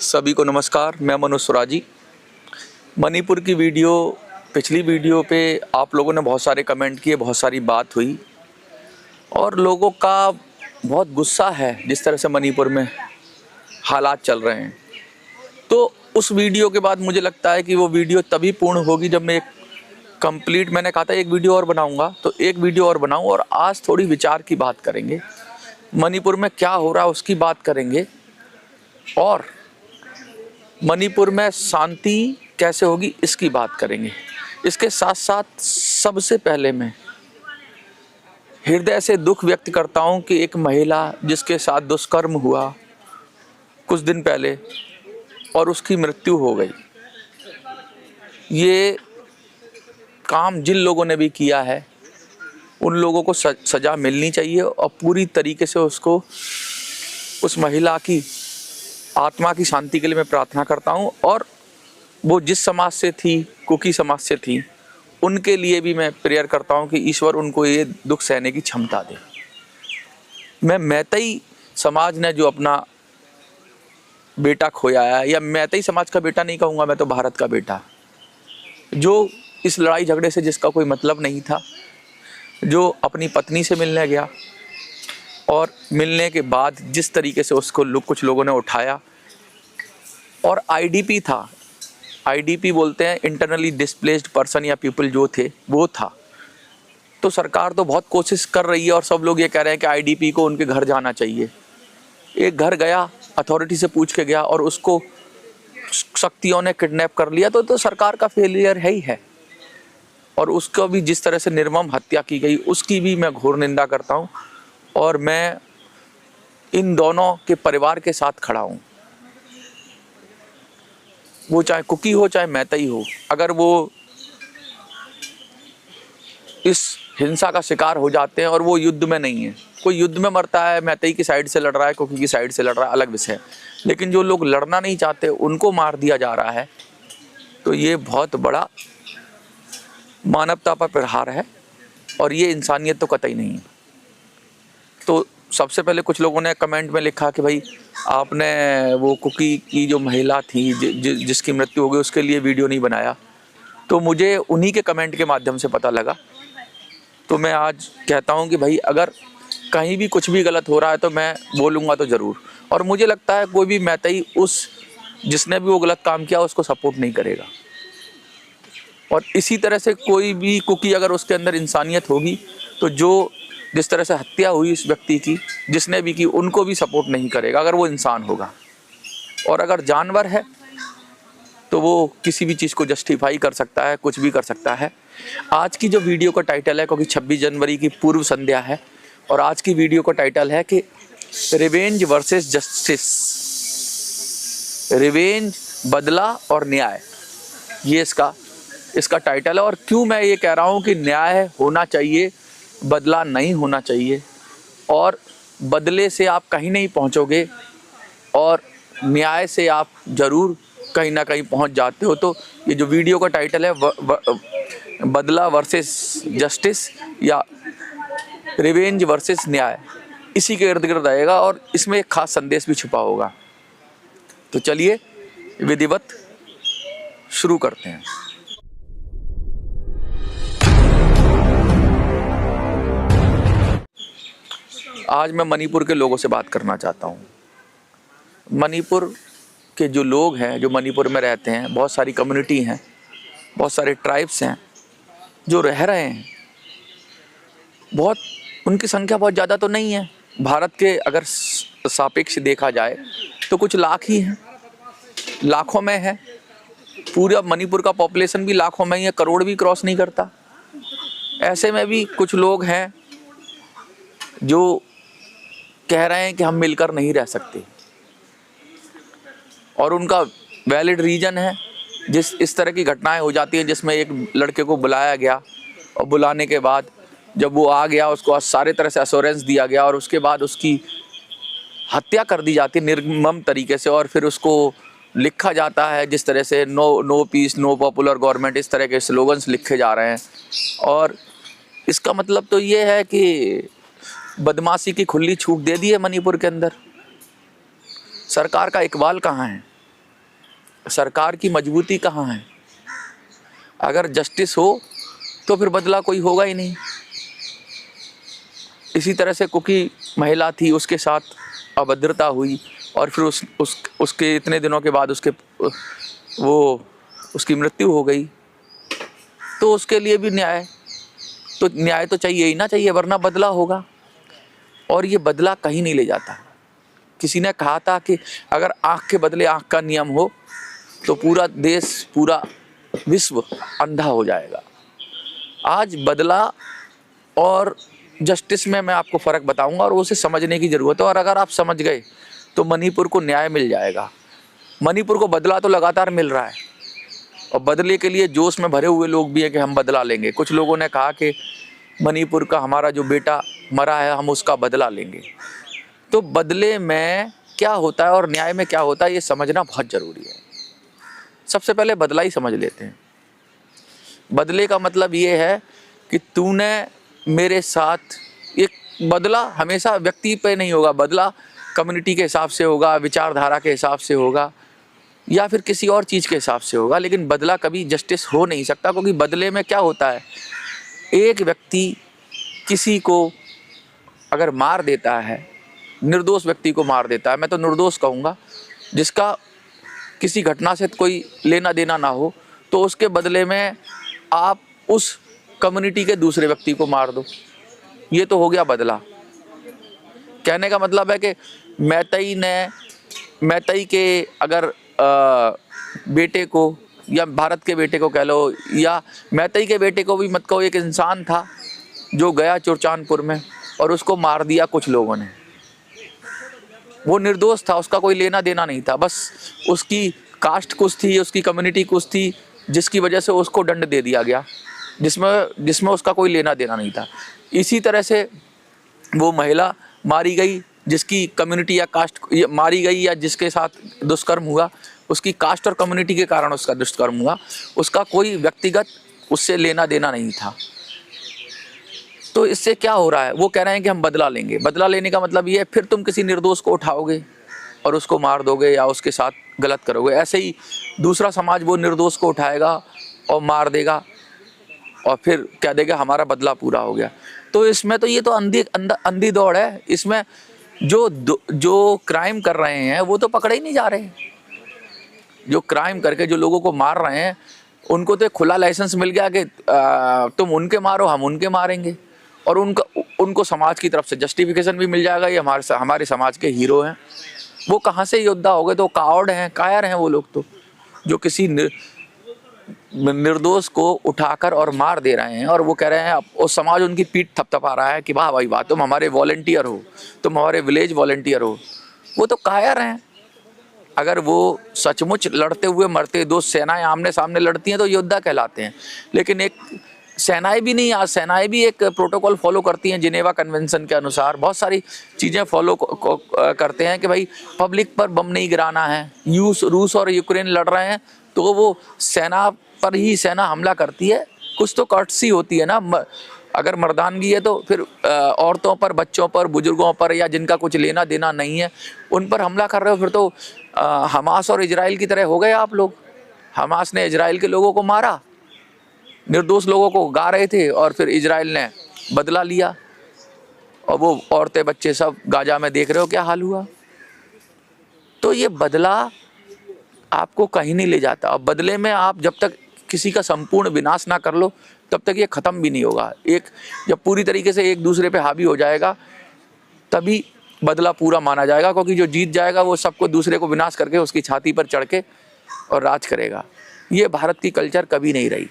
सभी को नमस्कार। मैं मनोज सुराजी। मणिपुर की पिछली वीडियो पे आप लोगों ने बहुत सारे कमेंट किए, बहुत सारी बात हुई और लोगों का बहुत गुस्सा है जिस तरह से मणिपुर में हालात चल रहे हैं। तो उस वीडियो के बाद मुझे लगता है कि वो वीडियो तभी पूर्ण होगी जब मैं मैंने कहा था एक वीडियो और बनाऊंगा, तो एक वीडियो और बनाऊं और आज थोड़ी विचार की बात करेंगे, मणिपुर में क्या हो रहा है उसकी बात करेंगे और मणिपुर में शांति कैसे होगी इसकी बात करेंगे। इसके साथ साथ सबसे पहले मैं हृदय से दुख व्यक्त करता हूं कि एक महिला जिसके साथ दुष्कर्म हुआ कुछ दिन पहले और उसकी मृत्यु हो गई, ये काम जिन लोगों ने भी किया है उन लोगों को सज़ा मिलनी चाहिए और पूरी तरीके से उसको, उस महिला की आत्मा की शांति के लिए मैं प्रार्थना करता हूं। और वो जिस समाज से थी, कुकी समाज से थी, उनके लिए भी मैं प्रेयर करता हूं कि ईश्वर उनको ये दुख सहने की क्षमता दे। मैं मैतई समाज ने जो अपना बेटा खोया है, या मैतई समाज का बेटा नहीं कहूँगा, मैं तो भारत का बेटा, जो इस लड़ाई झगड़े से जिसका कोई मतलब नहीं था, जो अपनी पत्नी से मिलने गया और मिलने के बाद जिस तरीके से उसको कुछ लोगों ने उठाया, और आईडीपी था, आईडीपी बोलते हैं इंटरनली डिस्प्लेस्ड पर्सन या पीपल जो थे वो था। तो सरकार तो बहुत कोशिश कर रही है और सब लोग ये कह रहे हैं कि आईडीपी को उनके घर जाना चाहिए। एक घर गया, अथॉरिटी से पूछ के गया और उसको शक्तियों ने किडनैप कर लिया, तो सरकार का फेलियर है ही है। और उसको भी जिस तरह से निर्मम हत्या की गई उसकी भी मैं घोर निंदा करता हूँ और मैं इन दोनों के परिवार के साथ खड़ा हूँ। वो चाहे कुकी हो चाहे मैतई हो, अगर वो इस हिंसा का शिकार हो जाते हैं और वो युद्ध में नहीं है, कोई युद्ध में मरता है, मैतई की साइड से लड़ रहा है, कुकी की साइड से लड़ रहा है, अलग विषय है, लेकिन जो लोग लड़ना नहीं चाहते उनको मार दिया जा रहा है, तो ये बहुत बड़ा मानवता पर प्रहार है और ये इंसानियत तो कतई नहीं है। तो सबसे पहले कुछ लोगों ने कमेंट में लिखा कि भाई आपने वो कुकी की जो महिला थी जिसकी मृत्यु हो गई उसके लिए वीडियो नहीं बनाया। तो मुझे उन्हीं के कमेंट के माध्यम से पता लगा, तो मैं आज कहता हूं कि भाई अगर कहीं भी कुछ भी गलत हो रहा है तो मैं बोलूँगा तो ज़रूर। और मुझे लगता है कोई भी मैतई जिसने भी वो गलत काम किया उसको सपोर्ट नहीं करेगा। और इसी तरह से कोई भी कुकी अगर उसके अंदर इंसानियत होगी तो जिस तरह से हत्या हुई इस व्यक्ति की, जिसने भी की, उनको भी सपोर्ट नहीं करेगा अगर वो इंसान होगा। और अगर जानवर है तो वो किसी भी चीज़ को जस्टिफाई कर सकता है, कुछ भी कर सकता है। आज की जो वीडियो का टाइटल है, क्योंकि 26 जनवरी की पूर्व संध्या है, और आज की वीडियो का टाइटल है कि रिवेंज वर्सेस जस्टिस, रिवेंज बदला और न्याय, ये इसका टाइटल है। और क्यों मैं ये कह रहा हूँ कि न्याय होना चाहिए, बदला नहीं होना चाहिए, और बदले से आप कहीं नहीं पहुँचोगे और न्याय से आप ज़रूर कहीं ना कहीं पहुँच जाते हो। तो ये जो वीडियो का टाइटल है बदला वर्सेस जस्टिस या रिवेंज वर्सेस न्याय, इसी के इर्द गिर्द आएगा और इसमें एक खास संदेश भी छुपा होगा। तो चलिए विधिवत शुरू करते हैं। आज मैं मणिपुर के लोगों से बात करना चाहता हूँ। मणिपुर के जो लोग हैं, जो मणिपुर में रहते हैं, बहुत सारी कम्युनिटी हैं, बहुत सारे ट्राइब्स हैं जो रह रहे हैं। उनकी संख्या बहुत ज़्यादा तो नहीं है, भारत के अगर सापेक्ष देखा जाए तो कुछ लाख ही हैं, लाखों में है। पूरा मणिपुर का पॉपुलेशन भी लाखों में ही है, करोड़ भी क्रॉस नहीं करता। ऐसे में भी कुछ लोग हैं जो कह रहे हैं कि हम मिलकर नहीं रह सकते, और उनका वैलिड रीज़न है। इस तरह की घटनाएं हो जाती हैं जिसमें एक लड़के को बुलाया गया और बुलाने के बाद जब वो आ गया उसको सारे तरह से एश्योरेंस दिया गया और उसके बाद उसकी हत्या कर दी जाती है निर्मम तरीके से, और फिर उसको लिखा जाता है जिस तरह से no peace, no popular government, इस तरह के स्लोगन्स लिखे जा रहे हैं। और इसका मतलब तो ये है कि बदमाशी की खुली छूट दे दी है मणिपुर के अंदर। सरकार का इकबाल कहाँ है? सरकार की मजबूती कहाँ है? अगर जस्टिस हो तो फिर बदला कोई होगा ही नहीं। इसी तरह से कुकी महिला थी, उसके साथ अभद्रता हुई और फिर उसके इतने दिनों के बाद उसकी मृत्यु हो गई, तो उसके लिए भी न्याय तो चाहिए ही ना, चाहिए, वरना बदला होगा। और ये बदला कहीं नहीं ले जाता। किसी ने कहा था कि अगर आँख के बदले आँख का नियम हो तो पूरा देश, पूरा विश्व अंधा हो जाएगा। आज बदला और जस्टिस में मैं आपको फ़र्क बताऊंगा और उसे समझने की ज़रूरत है। और अगर आप समझ गए तो मणिपुर को न्याय मिल जाएगा। मणिपुर को बदला तो लगातार मिल रहा है और बदले के लिए जोश में भरे हुए लोग भी हैं कि हम बदला लेंगे। कुछ लोगों ने कहा कि मणिपुर का हमारा जो बेटा मरा है हम उसका बदला लेंगे। तो बदले में क्या होता है और न्याय में क्या होता है ये समझना बहुत ज़रूरी है। सबसे पहले बदला ही समझ लेते हैं। बदले का मतलब ये है कि तूने मेरे साथ, एक बदला हमेशा व्यक्ति पे नहीं होगा, बदला कम्युनिटी के हिसाब से होगा, विचारधारा के हिसाब से होगा या फिर किसी और चीज़ के हिसाब से होगा, लेकिन बदला कभी जस्टिस हो नहीं सकता। क्योंकि बदले में क्या होता है, एक व्यक्ति किसी को अगर मार देता है, निर्दोष व्यक्ति को मार देता है, मैं तो निर्दोष कहूँगा, जिसका किसी घटना से कोई लेना देना ना हो, तो उसके बदले में आप उस कम्युनिटी के दूसरे व्यक्ति को मार दो, ये तो हो गया बदला। कहने का मतलब है कि मैतई के अगर बेटे को या भारत के बेटे को कह लो, या मैतई के बेटे को भी मत कहो, एक इंसान था जो गया चुरचानपुर में और उसको मार दिया कुछ लोगों ने। वो निर्दोष था, उसका कोई लेना देना नहीं था, बस उसकी कास्ट कुछ थी, उसकी कम्युनिटी कुछ थी, जिसकी वजह से उसको दंड दे दिया गया, जिसमें उसका कोई लेना देना नहीं था। इसी तरह से वो महिला मारी गई जिसकी कम्युनिटी या कास्ट मारी गई, या जिसके साथ दुष्कर्म हुआ उसकी कास्ट और कम्युनिटी के कारण उसका दुष्कर्म हुआ, उसका कोई व्यक्तिगत उससे लेना देना नहीं था। तो इससे क्या हो रहा है, वो कह रहे हैं कि हम बदला लेंगे। बदला लेने का मतलब ये है फिर तुम किसी निर्दोष को उठाओगे और उसको मार दोगे या उसके साथ गलत करोगे। ऐसे ही दूसरा समाज वो निर्दोष को उठाएगा और मार देगा और फिर क्या देगा, हमारा बदला पूरा हो गया। तो इसमें तो ये तो अंधी दौड़ है। इसमें जो क्राइम कर रहे हैं वो तो पकड़े ही नहीं जा रहे। जो क्राइम करके जो लोगों को मार रहे हैं उनको तो खुला लाइसेंस मिल गया कि तुम उनके मारो, हम उनके मारेंगे, और उनको समाज की तरफ से जस्टिफिकेशन भी मिल जाएगा, ये हमारे समाज के हीरो हैं। वो कहाँ से योद्धा हो गए, तो कायर्ड हैं, कायर हैं वो लोग, तो जो किसी निर्दोष को उठाकर और मार दे रहे हैं और वो कह रहे हैं, और समाज उनकी पीठ थपथपा रहा है कि वाह भाई वाह, तुम हमारे वॉलंटियर हो, तुम हमारे विलेज वॉलंटियर हो। वो तो कायर हैं। अगर वो सचमुच लड़ते हुए मरते, दो सेनाएं आमने सामने लड़ती हैं तो योद्धा कहलाते हैं। लेकिन एक सेनाएं भी नहीं, आज सेनाएं भी एक प्रोटोकॉल फॉलो करती हैं, जिनेवा कन्वेंशन के अनुसार बहुत सारी चीज़ें फॉलो करते हैं कि भाई पब्लिक पर बम नहीं गिराना है। रूस और यूक्रेन लड़ रहे हैं तो वो सेना पर ही सेना हमला करती है, कुछ तो कर्टसी होती है ना। अगर मर्दानगी है तो फिर औरतों पर, बच्चों पर, बुजुर्गों पर, या जिनका कुछ लेना देना नहीं है उन पर हमला कर रहे हो, फिर तो हमास और इजराइल की तरह हो गए आप लोग। हमास ने इजराइल के लोगों को मारा, निर्दोष लोगों को गा रहे थे, और फिर इजराइल ने बदला लिया, और वो औरतें बच्चे सब गाजा में देख रहे हो क्या हाल हुआ। तो ये बदला आपको कहीं नहीं ले जाता, और बदले में आप जब तक किसी का संपूर्ण विनाश ना कर लो तब तक ये ख़त्म भी नहीं होगा। जब पूरी तरीके से एक दूसरे पे हावी हो जाएगा तभी बदला पूरा माना जाएगा, क्योंकि जो जीत जाएगा वो सबको, दूसरे को विनाश करके उसकी छाती पर चढ़ के और राज करेगा। ये भारत की कल्चर कभी नहीं रही।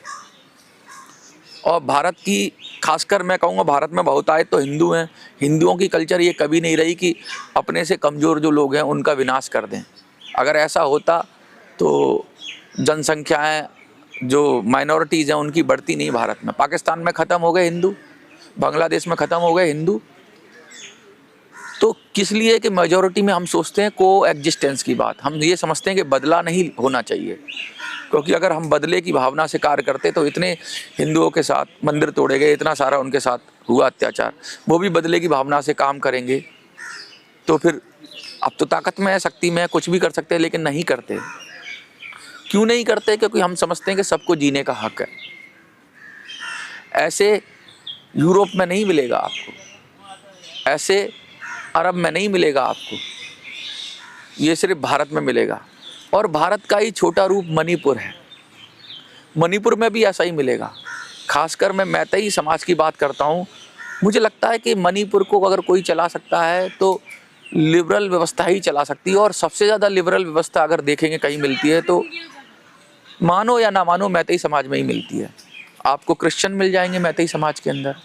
और भारत की, खासकर मैं कहूँगा भारत में बहुतायत तो हिंदू हैं, हिंदुओं की कल्चर ये कभी नहीं रही कि अपने से कमज़ोर जो लोग हैं उनका विनाश कर दें। अगर ऐसा होता तो जनसंख्याएं जो माइनॉरिटीज़ हैं उनकी बढ़ती नहीं भारत में। पाकिस्तान में ख़त्म हो गए हिंदू, बांग्लादेश में ख़त्म हो गए हिंदू। तो किस लिए कि मेजॉरिटी में हम सोचते हैं को एग्जिस्टेंस की बात, हम ये समझते हैं कि बदला नहीं होना चाहिए। क्योंकि अगर हम बदले की भावना से कार्य करते तो इतने हिंदुओं के साथ मंदिर तोड़े गए, इतना सारा उनके साथ हुआ अत्याचार, वो भी बदले की भावना से काम करेंगे तो फिर अब तो ताकत में है, शक्ति में है, कुछ भी कर सकते हैं, लेकिन नहीं करते। क्यों नहीं करते? क्योंकि हम समझते हैं कि सबको जीने का हक है। ऐसे यूरोप में नहीं मिलेगा आपको, ऐसे अरब में नहीं मिलेगा आपको, ये सिर्फ भारत में मिलेगा। और भारत का ही छोटा रूप मणिपुर है, मणिपुर में भी ऐसा ही मिलेगा। खासकर मैं मैतेई समाज की बात करता हूँ। मुझे लगता है कि मणिपुर को अगर कोई चला सकता है तो लिबरल व्यवस्था ही चला सकती है। और सबसे ज़्यादा लिबरल व्यवस्था अगर देखेंगे कहीं मिलती है तो मानो या ना मानो मैतेई समाज में ही मिलती है। आपको क्रिश्चियन मिल जाएंगे मैतेई समाज के अंदर,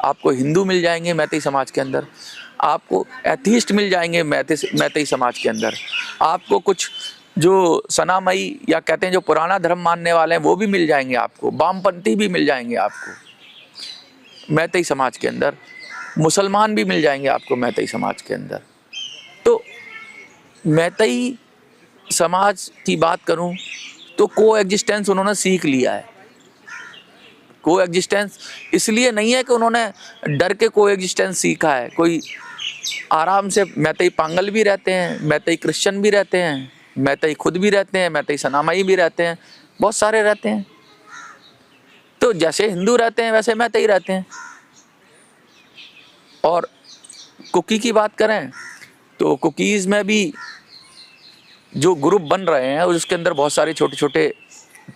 आपको हिंदू मिल जाएंगे मैतेई समाज के अंदर, आपको एथीस्ट मिल जाएंगे मैतेई समाज के अंदर, आपको कुछ जो सनामई या कहते हैं जो पुराना धर्म मानने वाले हैं वो भी मिल जाएंगे, आपको वामपंथी भी मिल जाएंगे आपको मैतेई समाज के अंदर, मुसलमान भी मिल जाएंगे आपको मैतेई समाज के अंदर। तो मैतेई समाज की बात करूं तो को एग्जिस्टेंस उन्होंने सीख लिया है। को एग्जिस्टेंस इसलिए नहीं है कि उन्होंने डर के को एग्जिस्टेंस सीखा है, कोई आराम से मैतेई पांगल भी रहते हैं, मैतेई क्रिश्चियन भी रहते हैं, मैतेई खुद भी रहते हैं, मैतेई सनामई भी रहते हैं, बहुत सारे रहते हैं। तो जैसे हिंदू रहते हैं वैसे मैतेई रहते हैं। और कुकी की बात करें तो कुकीज़ में भी जो ग्रुप बन रहे हैं और उसके अंदर बहुत सारे छोटे छोटे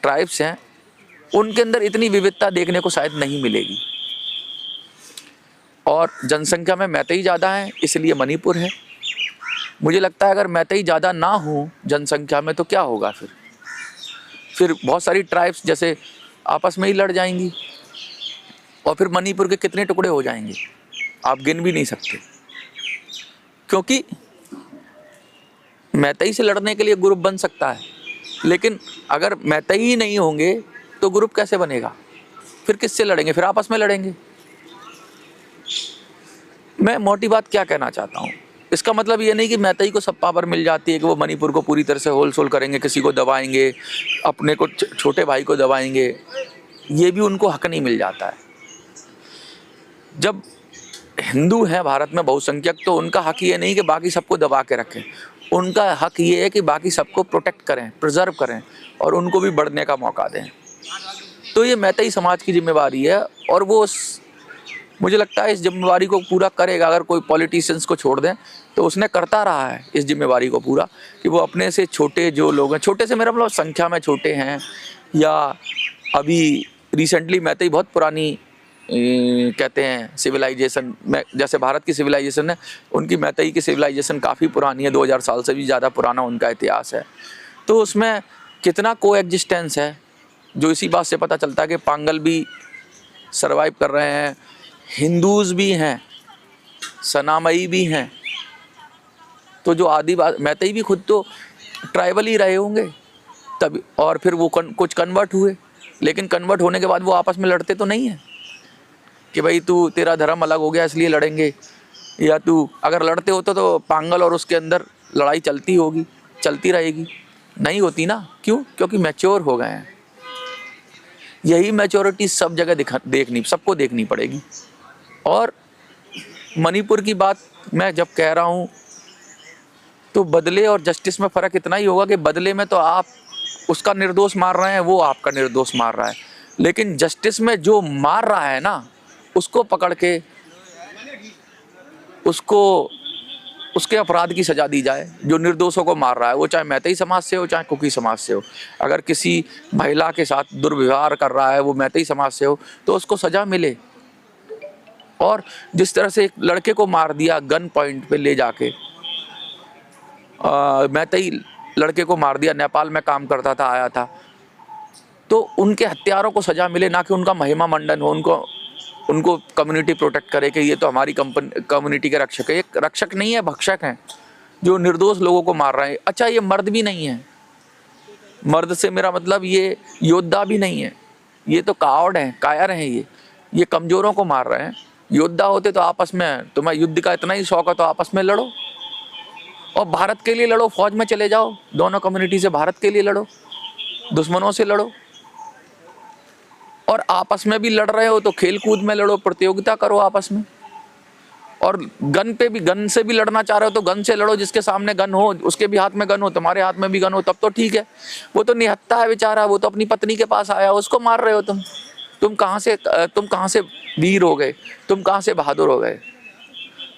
ट्राइब्स हैं, उनके अंदर इतनी विविधता देखने को शायद नहीं मिलेगी। और जनसंख्या में मैतेई ज़्यादा हैं इसलिए मणिपुर है। मुझे लगता है अगर मैतेई ज़्यादा ना हो जनसंख्या में तो क्या होगा, फिर बहुत सारी ट्राइब्स जैसे आपस में ही लड़ जाएंगी और फिर मणिपुर के कितने टुकड़े हो जाएंगे आप गिन भी नहीं सकते। क्योंकि मैतेई से लड़ने के लिए ग्रुप बन सकता है, लेकिन अगर मैतेई ही नहीं होंगे तो ग्रुप कैसे बनेगा? फिर किससे लड़ेंगे? फिर आपस में लड़ेंगे। मैं मोटी बात क्या कहना चाहता हूँ, इसका मतलब ये नहीं कि मैतेई को सब पावर मिल जाती है कि वो मणिपुर को पूरी तरह से होल सोल करेंगे, किसी को दबाएंगे, अपने को छोटे भाई को दबाएंगे। ये भी उनको हक नहीं मिल जाता है। जब हिंदू हैं भारत में बहुसंख्यक तो उनका हक ये नहीं कि बाकी सबको दबा के रखें, उनका हक ये है कि बाकी सबको प्रोटेक्ट करें, प्रिजर्व करें और उनको भी बढ़ने का मौका दें। तो ये मैतेई समाज की जिम्मेवारी है और वो मुझे लगता है इस जिम्मेवारी को पूरा करेगा। अगर कोई पॉलिटिशियंस को छोड़ दें तो उसने करता रहा है इस जिम्मेवारी को पूरा, कि वो अपने से छोटे जो लोग हैं, छोटे से मेरा मतलब संख्या में छोटे हैं या अभी रिसेंटली मैतेई बहुत पुरानी कहते हैं सिविलाइजेशन में, जैसे भारत की सिविलाइजेशन है उनकी मैतेई की सिविलाइजेशन काफ़ी पुरानी है, 2000 साल से भी ज़्यादा पुराना उनका इतिहास है। तो उसमें कितना को एग्जिस्टेंस है जो इसी बात से पता चलता है कि पांगल भी सर्वाइव कर रहे हैं, हिंदूज़ भी हैं, सनामई भी हैं। तो जो आदिवासी मैतेई भी खुद तो ट्राइबल ही रहे होंगे तब, और फिर वो कुछ कन्वर्ट हुए, लेकिन कन्वर्ट होने के बाद वो आपस में लड़ते तो नहीं हैं कि भाई तू तेरा धर्म अलग हो गया इसलिए लड़ेंगे, या तू अगर लड़ते होते तो पांगल और उसके अंदर लड़ाई चलती होगी, चलती रहेगी, नहीं होती ना। क्यों? क्योंकि मैच्योर हो गए हैं। यही मैच्योरिटी सब जगह देखनी सबको देखनी पड़ेगी। और मणिपुर की बात मैं जब कह रहा हूँ तो बदले और जस्टिस में फ़र्क इतना ही होगा कि बदले में तो आप उसका निर्दोष मार रहे हैं, वो आपका निर्दोष मार रहा है, लेकिन जस्टिस में जो मार रहा है ना उसको पकड़ के उसको उसके अपराध की सज़ा दी जाए। जो निर्दोषों को मार रहा है वो चाहे मैतेई समाज से हो चाहे कुकी समाज से हो, अगर किसी महिला के साथ दुर्व्यवहार कर रहा है वो मैतेई समाज से हो तो उसको सज़ा मिले। और जिस तरह से एक लड़के को मार दिया गन पॉइंट पे ले जाके, मैतेई लड़के को मार दिया, नेपाल में काम करता था, आया था, तो उनके हत्यारों को सज़ा मिले, ना कि उनका महिमा मंडन हो, उनको कम्युनिटी प्रोटेक्ट करे कि ये तो हमारी कम्युनिटी के रक्षक है। एक रक्षक नहीं है, भक्षक हैं जो निर्दोष लोगों को मार रहे हैं। अच्छा, ये मर्द भी नहीं है, मर्द से मेरा मतलब ये योद्धा भी नहीं है, ये तो कावड़ हैं, कायर हैं, ये कमज़ोरों को मार रहे हैं। योद्धा होते तो आपस में, तुम्हें युद्ध का इतना ही शौक है तो आपस में लड़ो और भारत के लिए लड़ो, फौज में चले जाओ, दोनों कम्युनिटी से भारत के लिए लड़ो, दुश्मनों से लड़ो। और आपस में भी लड़ रहे हो तो खेल कूद में लड़ो, प्रतियोगिता करो आपस में। और गन पे भी, गन से भी लड़ना चाह रहे हो तो गन से लड़ो, जिसके सामने गन हो, उसके भी हाथ में गन हो, तुम्हारे हाथ में भी गन हो, तब तो ठीक है। वो तो निहत्था है बेचारा, वो तो अपनी पत्नी के पास आया, उसको मार रहे हो तुम कहाँ से वीर हो गए, तुम कहाँ से बहादुर हो गए?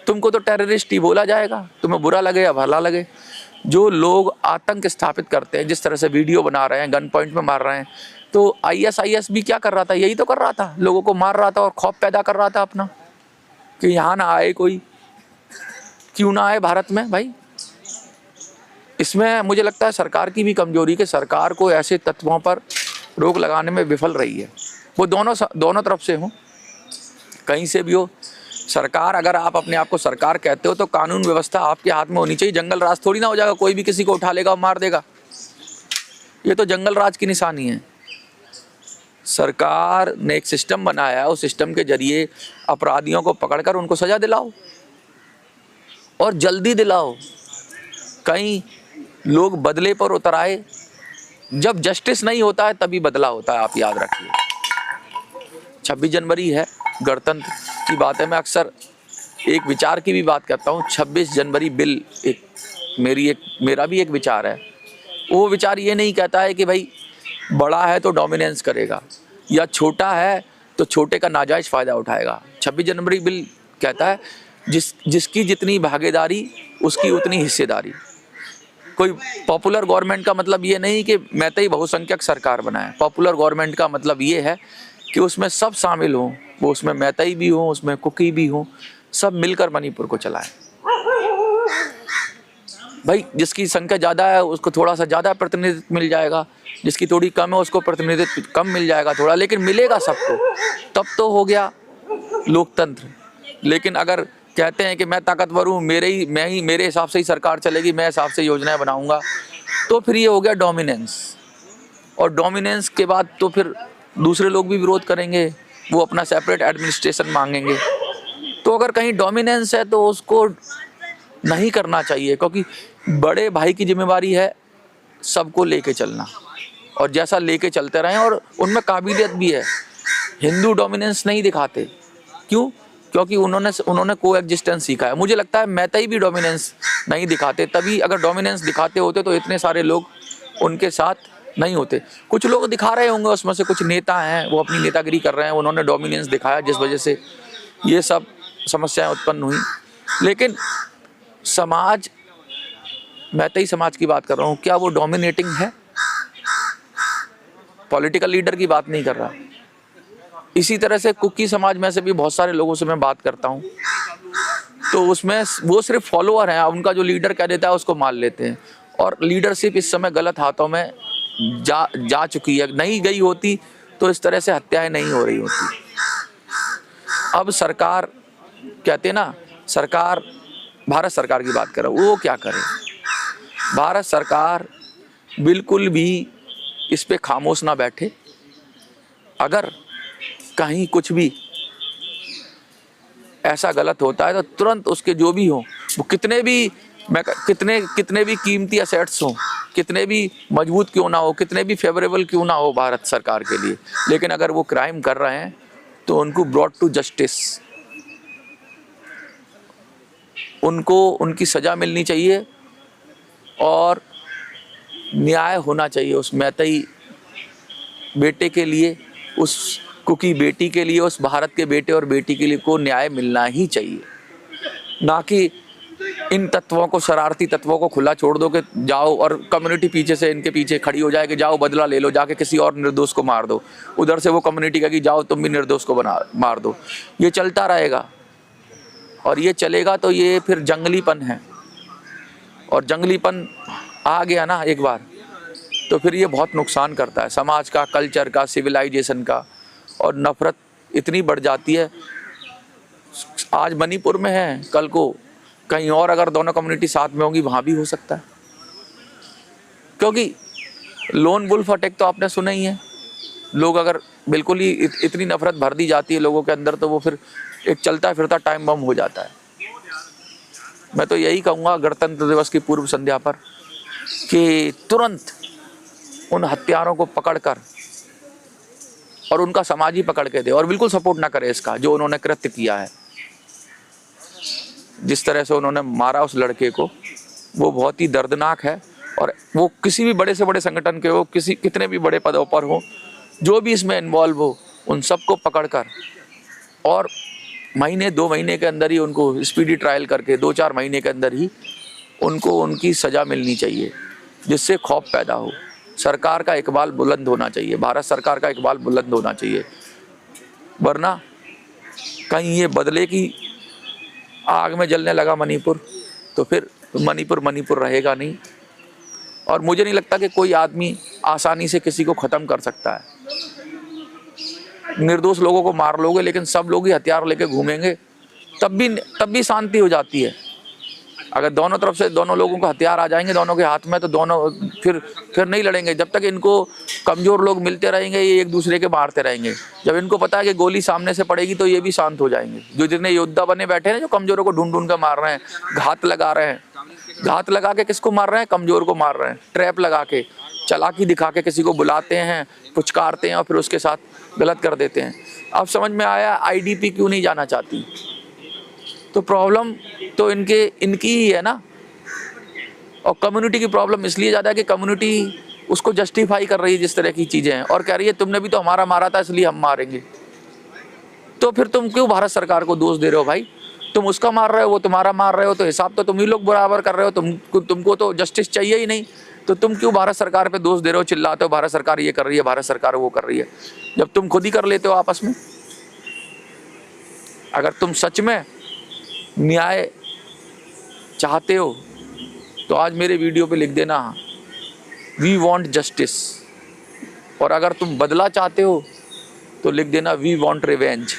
तुमको तो टेररिस्ट ही बोला जाएगा, तुम्हें बुरा लगे या भला लगे। जो लोग आतंक स्थापित करते हैं, जिस तरह से वीडियो बना रहे हैं, गन पॉइंट में मार रहे हैं, तो ISIS भी क्या कर रहा था? यही तो कर रहा था, लोगों को मार रहा था और खौफ पैदा कर रहा था अपना, कि यहाँ ना आए कोई, क्यों ना आए भारत में भाई। इसमें मुझे लगता है सरकार की भी कमजोरी, कि सरकार को ऐसे तत्वों पर रोक लगाने में विफल रही है। वो दोनों तरफ से हो, कहीं से भी हो। सरकार, अगर आप अपने आप को सरकार कहते हो तो कानून व्यवस्था आपके हाथ में होनी चाहिए। जंगल राज थोड़ी ना हो जाएगा, कोई भी किसी को उठा लेगा और मार देगा। ये तो जंगल राज की निशानी है। सरकार ने एक सिस्टम बनाया है, उस सिस्टम के जरिए अपराधियों को पकड़कर उनको सजा दिलाओ और जल्दी दिलाओ। कहीं लोग बदले पर उतर आए। जब जस्टिस नहीं होता है तभी बदला होता है, आप याद रखिए। 26 जनवरी है, गणतंत्र की बात है। मैं अक्सर एक विचार की भी बात करता हूँ। 26 जनवरी बिल मेरा भी एक विचार है। वो विचार ये नहीं कहता है कि भाई बड़ा है तो डोमिनेंस करेगा, या छोटा है तो छोटे का नाजायज़ फ़ायदा उठाएगा। 26 जनवरी बिल कहता है जिसकी जितनी भागीदारी उसकी उतनी हिस्सेदारी। कोई पॉपुलर गवर्नमेंट का मतलब ये नहीं कि मैतेई बहुसंख्यक सरकार बनाए। पॉपुलर गवर्नमेंट का मतलब ये है कि उसमें सब शामिल हों, वो उसमें मैतेई भी हों, उसमें कुकी भी हों, सब मिलकर मणिपुर को चलाएं। भाई जिसकी संख्या ज़्यादा है उसको थोड़ा सा ज़्यादा प्रतिनिधित्व मिल जाएगा, जिसकी थोड़ी कम है उसको प्रतिनिधित्व कम मिल जाएगा थोड़ा, लेकिन मिलेगा सबको, तब तो हो गया लोकतंत्र। लेकिन अगर कहते हैं कि मैं ताकतवर हूँ, मेरे हिसाब से ही सरकार चलेगी, मैं हिसाब से योजनाएं बनाऊंगा, तो फिर ये हो गया डोमिनेंस। और डोमिनेंस के बाद तो फिर दूसरे लोग भी विरोध करेंगे, वो अपना सेपरेट एडमिनिस्ट्रेशन मांगेंगे। तो अगर कहीं डोमिनेंस है तो उसको नहीं करना चाहिए, क्योंकि बड़े भाई की जिम्मेवारी है सबको लेके चलना, और जैसा लेके चलते रहें। और उनमें काबिलियत भी है। हिंदू डोमिनेंस नहीं दिखाते, क्यों? क्योंकि उन्होंने को एग्जिस्टेंस सीखा है। मुझे लगता है मैतेई भी डोमिनेंस नहीं दिखाते, तभी अगर डोमिनेंस दिखाते होते तो इतने सारे लोग उनके साथ नहीं होते। कुछ लोग दिखा रहे होंगे, उसमें से कुछ नेता हैं वो अपनी नेतागिरी कर रहे हैं, उन्होंने डोमिनेंस दिखाया जिस वजह से ये सब समस्याएं उत्पन्न हुई। लेकिन समाज, मैतेई समाज की बात कर रहा हूँ, क्या वो डोमिनेटिंग है? पॉलिटिकल लीडर की बात नहीं कर रहा। इसी तरह से कुकी समाज में से भी बहुत सारे लोगों से मैं बात करता हूँ, तो उसमें वो सिर्फ फॉलोअर हैं, उनका जो लीडर कह देता है उसको मान लेते हैं। और लीडरशिप इस समय गलत हाथों में जा चुकी है। नहीं गई होती तो इस तरह से हत्याएं नहीं हो रही होती। अब सरकार, कहते हैं ना, सरकार, भारत सरकार की बात कर रहा हूँ, वो क्या करे? भारत सरकार बिल्कुल भी इस पे खामोश ना बैठे। अगर कहीं कुछ भी ऐसा गलत होता है तो तुरंत उसके जो भी हो, वो कितने भी कीमती एसेट्स हों, कितने भी मजबूत क्यों ना हो, कितने भी फेवरेबल क्यों ना हो भारत सरकार के लिए, लेकिन अगर वो क्राइम कर रहे हैं तो उनको ब्रॉट टू जस्टिस, उनको उनकी सज़ा मिलनी चाहिए और न्याय होना चाहिए उस मैतेई बेटे के लिए, उस कुकी बेटी के लिए, उस भारत के बेटे और बेटी के लिए को न्याय मिलना ही चाहिए। ना कि इन तत्वों को, शरारती तत्वों को खुला छोड़ दो कि जाओ, और कम्युनिटी पीछे से इनके पीछे खड़ी हो जाए कि जाओ बदला ले लो, जाके किसी और निर्दोष को मार दो। उधर से वो कम्युनिटी कहेगी जाओ तुम भी निर्दोष को मार दो। ये चलता रहेगा, और ये चलेगा तो ये फिर जंगलीपन है, और जंगलीपन आ गया ना एक बार तो फिर ये बहुत नुकसान करता है समाज का, कल्चर का, सिविलाइजेशन का, और नफरत इतनी बढ़ जाती है। आज मणिपुर में है, कल को कहीं और अगर दोनों कम्युनिटी साथ में होंगी वहाँ भी हो सकता है। क्योंकि लोन वुल्फ अटैक तो आपने सुना ही है। लोग अगर बिल्कुल ही इतनी नफरत भर दी जाती है लोगों के अंदर, तो वो फिर एक चलता फिरता टाइम बम हो जाता है। मैं तो यही कहूँगा गणतंत्र दिवस की पूर्व संध्या पर कि तुरंत उन हत्यारों को पकड़कर और उनका समाज ही पकड़ के दे, और बिल्कुल सपोर्ट ना करे इसका जो उन्होंने कृत्य किया है। जिस तरह से उन्होंने मारा उस लड़के को, वो बहुत ही दर्दनाक है। और वो किसी भी बड़े से बड़े संगठन के हो, कितने भी बड़े पदों पर हो, जो भी इसमें इन्वॉल्व हो, उन सबको पकड़कर और महीने 2 महीने के अंदर ही उनको स्पीडी ट्रायल करके 2-4 महीने के अंदर ही उनको उनकी सज़ा मिलनी चाहिए, जिससे खौफ पैदा हो। सरकार का इकबाल बुलंद होना चाहिए, भारत सरकार का इकबाल बुलंद होना चाहिए, वरना कहीं ये बदले की आग में जलने लगा मणिपुर तो फिर मणिपुर रहेगा नहीं। और मुझे नहीं लगता कि कोई आदमी आसानी से किसी को ख़त्म कर सकता है। निर्दोष लोगों को मार लोगे, लेकिन सब लोग ही हथियार लेके घूमेंगे, तब भी शांति हो जाती है। अगर दोनों तरफ से दोनों लोगों को हथियार आ जाएंगे दोनों के हाथ में, तो दोनों फिर नहीं लड़ेंगे। जब तक इनको कमज़ोर लोग मिलते रहेंगे, ये एक दूसरे के मारते रहेंगे। जब इनको पता है कि गोली सामने से पड़ेगी तो ये भी शांत हो जाएंगे। जो जितने योद्धा बने बैठे हैं, जो कमज़ोरों को ढूंढ कर मार रहे हैं, घात लगा रहे हैं, घात लगा के किसको मार रहे हैं? कमज़ोर को मार रहे हैं। ट्रैप लगा के, चालाकी दिखा के किसी को बुलाते हैं, पुचकारते हैं और फिर उसके साथ गलत कर देते हैं। अब समझ में आया आईडीपी क्यों नहीं जाना चाहती। तो प्रॉब्लम तो इनकी ही है ना। और कम्युनिटी की प्रॉब्लम इसलिए ज़्यादा है कि कम्युनिटी उसको जस्टिफाई कर रही है जिस तरह की चीज़ें हैं, और कह रही है तुमने भी तो हमारा मारा था इसलिए हम मारेंगे। तो फिर तुम क्यों भारत सरकार को दोष दे रहे हो भाई? तुम उसका मार रहे हो, वो तुम्हारा मार रहे हो, तो हिसाब तो तुम ही लोग बराबर कर रहे हो। तुमको तो जस्टिस चाहिए ही नहीं, तो तुम क्यों भारत सरकार पे दोष दे रहे हो, चिल्लाते हो भारत सरकार ये कर रही है, भारत सरकार वो कर रही है, जब तुम खुद ही कर लेते हो आपस में। अगर तुम सच में न्याय चाहते हो तो आज मेरे वीडियो पे लिख देना वी वांट जस्टिस, और अगर तुम बदला चाहते हो तो लिख देना वी वांट रिवेंज।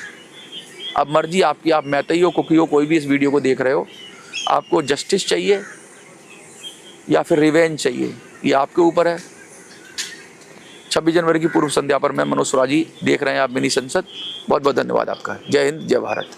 अब मर्जी आपकी, आप मैतई हो, कुकी हो, कोई भी इस वीडियो को देख रहे हो, आपको जस्टिस चाहिए या फिर रिवेंज चाहिए, ये आपके ऊपर है। 26 जनवरी की पूर्व संध्या पर मैं मनोज सुराजी, देख रहे हैं आप मिनी संसद। बहुत बहुत धन्यवाद आपका। जय हिंद, जय भारत।